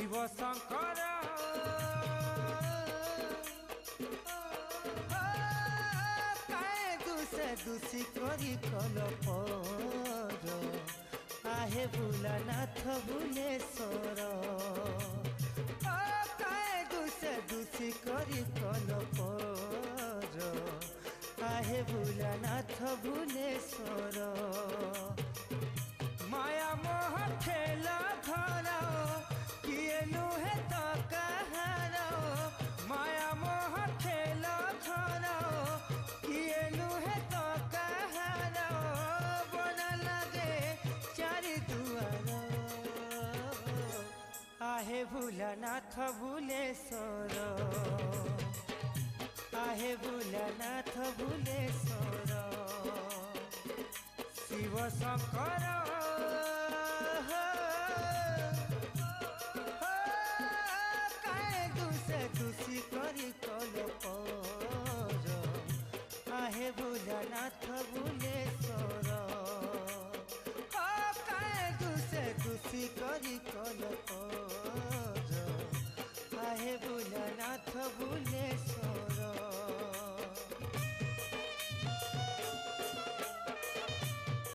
शिव शंकर काए दुसे दुसी करी कलपर आहे भोलानाथ भुवनेश्वर काए दुसे दुसी करी कलपर आहे भोलानाथ भुवनेश्वर माया मोह खेला घर किए नुहे तो कहार माया मोह खेला घर किए नुहे तो कहार बन लगे चारि दुआर आहे भोलानाथ भुवनेश्वर आहे भोलानाथ भुवनेश्वर शिव शंकर काए दुसे दुसी करी कलपर आहे भोलानाथ भुवनेश्वर काए दुसे दुसी करी कलपर आहे भोलानाथ भुवनेश्वर।